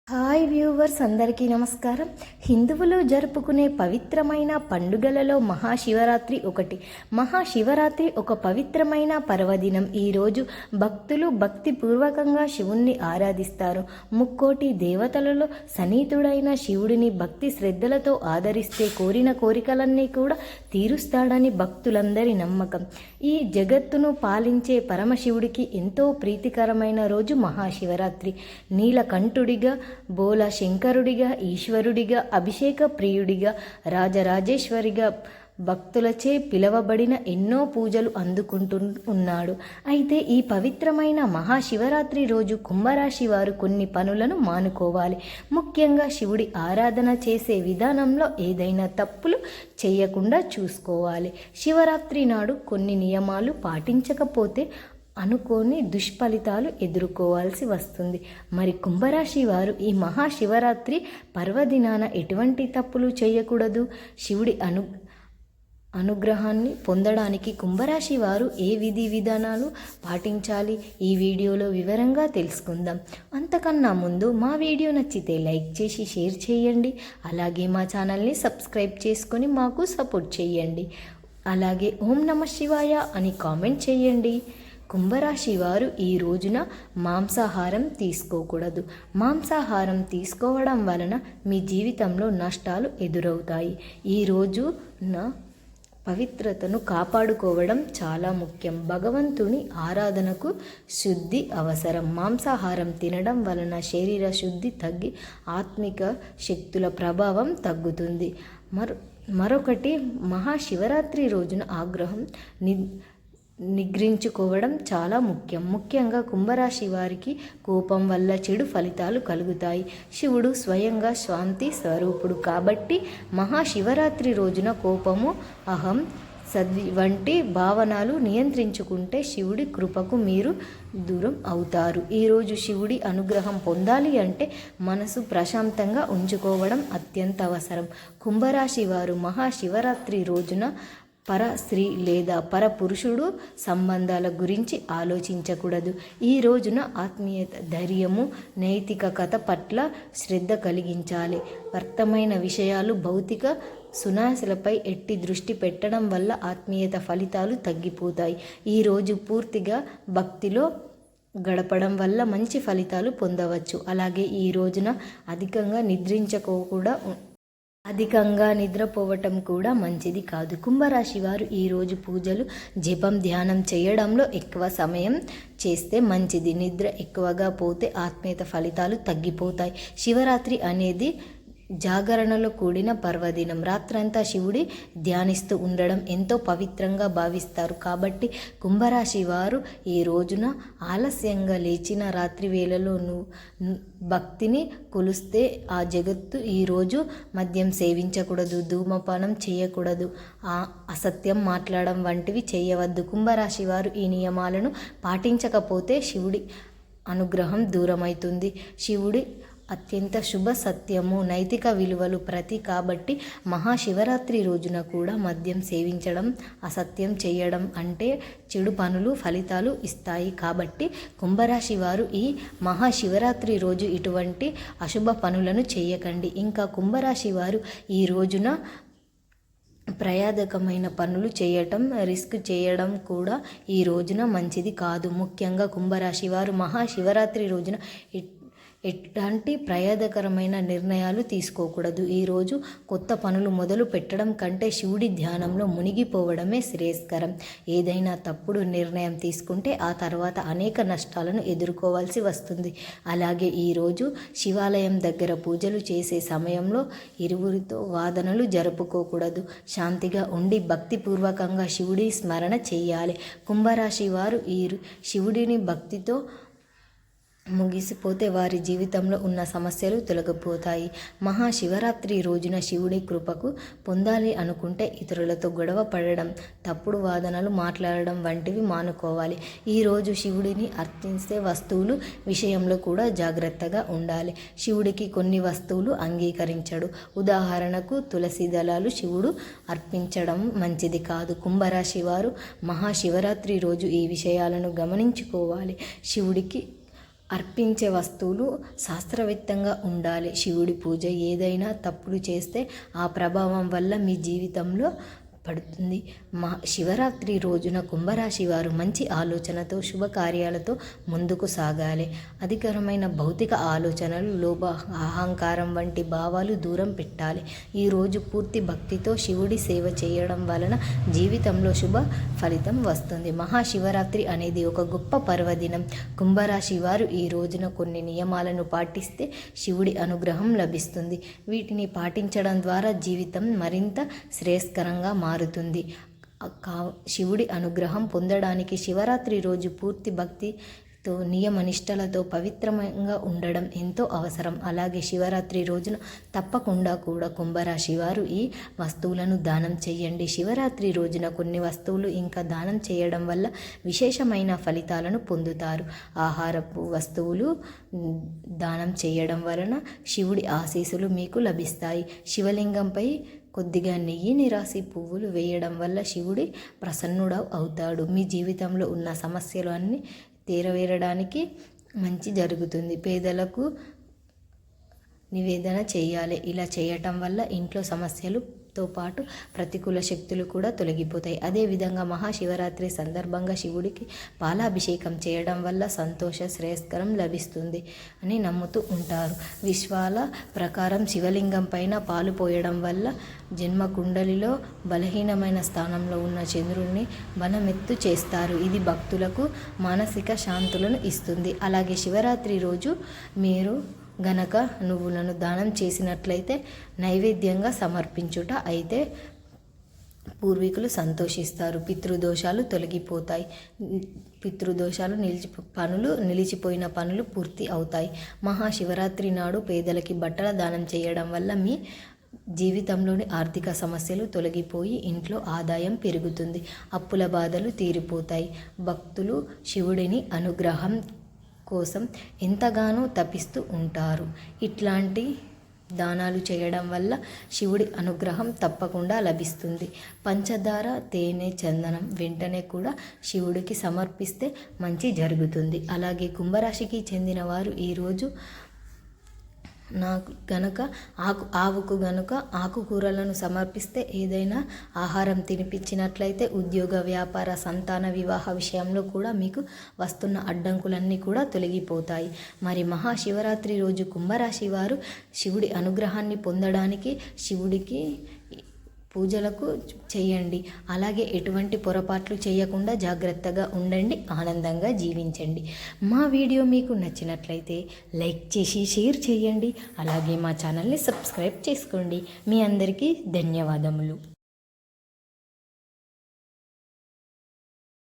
Hi viewers, అందరికీ నమస్కారం. హిందువులు జరుపుకునే పవిత్రమైన పండుగలలో మహాశివరాత్రి ఒకటి. మహాశివరాత్రి ఒక పవిత్రమైన పర్వదినం. ఈరోజు భక్తులు భక్తిపూర్వకంగా శివుణ్ణి ఆరాధిస్తారు. ముక్కోటి దేవతలలో సన్నిహితుడైన శివుడిని భక్తి శ్రద్ధలతో ఆదరిస్తే కోరిన కోరికలన్నీ కూడా తీరుస్తాడని భక్తులందరి నమ్మకం. ఈ జగత్తును పాలించే పరమశివుడికి ఎంతో ప్రీతికరమైన రోజు మహాశివరాత్రి. నీలకంఠుడిగా, బోల శంకరుడిగా, ఈశ్వరుడిగా, అభిషేక ప్రియుడిగా, రాజరాజేశ్వరిగా భక్తులచే పిలవబడిన ఎన్నో పూజలు అందుకుంటూ ఉన్నాడు. అయితే ఈ పవిత్రమైన మహాశివరాత్రి రోజు కుంభరాశి వారు కొన్ని పనులను మానుకోవాలి. ముఖ్యంగా శివుడి ఆరాధన చేసే విధానంలో ఏదైనా తప్పులు చేయకుండా చూసుకోవాలి. శివరాత్రి నాడు కొన్ని నియమాలు పాటించకపోతే అనుకోని దుష్ఫలితాలు ఎదుర్కోవాల్సి వస్తుంది. మరి కుంభరాశి వారు ఈ మహాశివరాత్రి పర్వదినాన ఎటువంటి తప్పులు చేయకూడదు? శివుడి అనుగ్రహాన్ని పొందడానికి కుంభరాశి వారు ఏ విధి విధానాలు పాటించాలి? ఈ వీడియోలో వివరంగా తెలుసుకుందాం. అంతకన్నా ముందు మా వీడియో నచ్చితే లైక్ చేసి షేర్ చేయండి. అలాగే మా ఛానల్ని సబ్స్క్రైబ్ చేసుకొని మాకు సపోర్ట్ చేయండి. అలాగే ఓం నమః శివాయ అని కామెంట్ చేయండి. కుంభరాశి వారు ఈ రోజున మాంసాహారం తీసుకోకూడదు. మాంసాహారం తీసుకోవడం వలన మీ జీవితంలో నష్టాలు ఎదురవుతాయి. ఈ రోజున పవిత్రతను కాపాడుకోవడం చాలా ముఖ్యం. భగవంతుని ఆరాధనకు శుద్ధి అవసరం. మాంసాహారం తినడం వలన శరీర శుద్ధి తగ్గి ఆత్మిక శక్తుల ప్రభావం తగ్గుతుంది. మరొకటి, మహాశివరాత్రి రోజున ఆగ్రహం నిగ్రహించుకోవడం చాలా ముఖ్యం. ముఖ్యంగా కుంభరాశి వారికి కోపం వల్ల చెడు ఫలితాలు కలుగుతాయి. శివుడు స్వయంగా శాంతి స్వరూపుడు కాబట్టి మహాశివరాత్రి రోజున కోపము, అహం, వంటి భావనలు నియంత్రించుకుంటే శివుడి కృపకు మీరు దూరం అవుతారు. ఈరోజు శివుడి అనుగ్రహం పొందాలి అంటే మనసు ప్రశాంతంగా ఉంచుకోవడం అత్యంత అవసరం. కుంభరాశి వారు మహాశివరాత్రి రోజున పర స్త్రీ లేదా పర పురుషుడు సంబంధాల గురించి ఆలోచించకూడదు. ఈ రోజున ఆత్మీయత, ధైర్యము, నైతికత పట్ల శ్రద్ధ కలిగించాలి. వర్తమైన విషయాలు, భౌతిక సునాశలపై ఎట్టి దృష్టి పెట్టడం వల్ల ఆత్మీయత ఫలితాలు తగ్గిపోతాయి. ఈరోజు పూర్తిగా భక్తిలో గడపడం వల్ల మంచి ఫలితాలు పొందవచ్చు. అలాగే ఈ రోజున అధికంగా నిద్రపోవటం కూడా మంచిది కాదు. కుంభరాశి వారు ఈరోజు పూజలు, జపం, ధ్యానం చేయడంలో ఎక్కువ సమయం చేస్తే మంచిది. నిద్ర ఎక్కువగా పోతే ఆత్మీయత ఫలితాలు తగ్గిపోతాయి. శివరాత్రి అనేది జాగరణలో కూడిన పర్వదినం. రాత్రంతా శివుడి ధ్యానిస్తూ ఉండడం ఎంతో పవిత్రంగా భావిస్తారు. కాబట్టి కుంభరాశి వారు ఈ రోజున ఆలస్యంగా లేచిన రాత్రి వేళలో భక్తిని కొలిస్తే ఆ జగత్తు ఈరోజు మద్యం సేవించకూడదు, ధూమపానం చేయకూడదు, అసత్యం మాట్లాడడం వంటివి చేయవద్దు. కుంభరాశి వారు ఈ నియమాలను పాటించకపోతే శివుడి అనుగ్రహం దూరమవుతుంది. శివుడి అత్యంత శుభ, సత్యము, నైతిక విలువలు కాబట్టి మహాశివరాత్రి రోజున కూడా మద్యం సేవించడం, అసత్యం చేయడం అంటే చెడు పనులు ఫలితాలు ఇస్తాయి. కాబట్టి కుంభరాశి వారు ఈ మహాశివరాత్రి రోజు ఇటువంటి అశుభ పనులను చేయకండి. ఇంకా కుంభరాశి వారు ఈ రోజున ప్రయాదకమైన పనులు చేయటం, రిస్క్ చేయడం కూడా ఈ రోజున మంచిది కాదు. ముఖ్యంగా కుంభరాశి వారు మహాశివరాత్రి రోజున ఎట్లాంటి ప్రయాదకరమైన నిర్ణయాలు తీసుకోకూడదు. ఈరోజు కొత్త పనులు మొదలు పెట్టడం కంటే శివుడి ధ్యానంలో మునిగిపోవడమే శ్రేయస్కరం. ఏదైనా తప్పుడు నిర్ణయం తీసుకుంటే ఆ తర్వాత అనేక నష్టాలను ఎదుర్కోవాల్సి వస్తుంది. అలాగే ఈరోజు శివాలయం దగ్గర పూజలు చేసే సమయంలో ఇరువురితో వాదనలు జరుపుకోకూడదు. శాంతిగా ఉండి భక్తిపూర్వకంగా శివుడి స్మరణ చేయాలి. కుంభరాశి వారు ఈ శివుడిని భక్తితో ముగిసిపోతే వారి జీవితంలో ఉన్న సమస్యలు తొలగిపోతాయి. మహాశివరాత్రి రోజున శివుడి కృపకు పొందాలి అనుకుంటే ఇతరులతో గొడవ పడడం, తప్పుడు వాదనలు మాట్లాడడం వంటివి మానుకోవాలి. ఈరోజు శివుడిని అర్చించే వస్తువులు విషయంలో కూడా జాగ్రత్తగా ఉండాలి. శివుడికి కొన్ని వస్తువులు అంగీకరించడు. ఉదాహరణకు తులసి దళాలు శివుడు అర్పించడం మంచిది కాదు. కుంభరాశి వారు మహాశివరాత్రి రోజు ఈ విషయాలను గమనించుకోవాలి. శివుడికి అర్పించే వస్తువులు శాస్త్రవేత్తంగా ఉండాలి. శివుడి పూజ ఏదైనా తప్పుడు చేస్తే ఆ ప్రభావం వల్ల మీ జీవితంలో పడుతుంది. శివరాత్రి రోజున కుంభరాశి వారు మంచి ఆలోచనతో శుభకార్యాలతో ముందుకు సాగాలి. అధికరమైన భౌతిక ఆలోచనలు, లోభ, అహంకారం వంటి భావాలు దూరం పెట్టాలి. ఈరోజు పూర్తి భక్తితో శివుడి సేవ చేయడం వలన జీవితంలో శుభ ఫలితం వస్తుంది. మహాశివరాత్రి అనేది ఒక గొప్ప పర్వదినం. కుంభరాశి వారు ఈ రోజున కొన్ని నియమాలను పాటిస్తే శివుడి అనుగ్రహం లభిస్తుంది. వీటిని పాటించడం ద్వారా జీవితం మరింత శ్రేయస్కరంగా మారుతుంది. శివుడి అనుగ్రహం పొందడానికి శివరాత్రి రోజు పూర్తి భక్తితో నియమనిష్టలతో పవిత్రంగా ఉండడం ఎంతో అవసరం. అలాగే శివరాత్రి రోజున తప్పకుండా కూడా కుంభరాశి వారు ఈ వస్తువులను దానం చేయండి. శివరాత్రి రోజున కొన్ని వస్తువులు ఇంకా దానం చేయడం వల్ల విశేషమైన ఫలితాలను పొందుతారు. ఆహారపు వస్తువులు దానం చేయడం వలన శివుడి ఆశీస్సులు మీకు లభిస్తాయి. శివలింగంపై కొద్దిగా నెయ్యిని రాసి పువ్వులు వేయడం వల్ల శివుడి ప్రసన్నుడు అవుతాడు. మీ జీవితంలో ఉన్న సమస్యలు అన్నీ తీరవేరడానికి మంచి జరుగుతుంది. పేదలకు నివేదన చేయాలి. ఇలా చేయటం వల్ల ఇంట్లో సమస్యలతో పాటు ప్రతికూల శక్తులు కూడా తొలగిపోతాయి. అదేవిధంగా మహాశివరాత్రి సందర్భంగా శివుడికి పాలాభిషేకం చేయడం వల్ల సంతోష శ్రేయస్కరం లభిస్తుంది అని నమ్ముతూ ఉంటారు. విశ్వాల ప్రకారం శివలింగం పైన పాలు పోయడం వల్ల జన్మ కుండలిలో బలహీనమైన స్థానంలో ఉన్న చంద్రుడిని బలమెత్తు చేస్తారు. ఇది భక్తులకు మానసిక శాంతులను ఇస్తుంది. అలాగే శివరాత్రి రోజు మీరు గనక నువ్వులను దానం చేసినట్లయితే నైవేద్యంగా సమర్పించుట అయితే పూర్వీకులు సంతోషిస్తారు. పితృదోషాలు తొలగిపోతాయి. పితృదోషాలు నిలిచిపోయిన పనులు పూర్తి అవుతాయి. మహాశివరాత్రి నాడు పేదలకి బట్టల దానం చేయడం వల్ల మీ జీవితంలోని ఆర్థిక సమస్యలు తొలగిపోయి ఇంట్లో ఆదాయం పెరుగుతుంది. అప్పుల బాధలు తీరిపోతాయి. భక్తులు శివుడిని అనుగ్రహం కోసం ఎంతగానో తపిస్తూ ఉంటారు. ఇట్లాంటి దానాలు చేయడం వల్ల శివుడి అనుగ్రహం తప్పకుండా లభిస్తుంది. పంచదార, తేనె, చందనం వెంటనే కూడా శివుడికి సమర్పిస్తే మంచి జరుగుతుంది. అలాగే కుంభరాశికి చెందిన వారు ఈరోజు ఆవుకు గనుక ఆకుకూరలను సమర్పిస్తే, ఏదైనా ఆహారం తినిపించినట్లయితే ఉద్యోగ, వ్యాపార, సంతాన, వివాహ విషయంలో కూడా మీకు వస్తున్న అడ్డంకులన్నీ కూడా తొలగిపోతాయి. మరి మహాశివరాత్రి రోజు కుంభరాశి వారు శివుడి అనుగ్రహాన్ని పొందడానికి శివుడికి పూజలకు చేయండి. అలాగే ఎటువంటి పొరపాట్లు చేయకుండా జాగ్రత్తగా ఉండండి. ఆనందంగా జీవించండి. మా వీడియో మీకు నచ్చినట్లయితే లైక్ చేసి షేర్ చేయండి. అలాగే మా ఛానల్ని సబ్స్క్రైబ్ చేసుకోండి. మీ అందరికీ ధన్యవాదములు.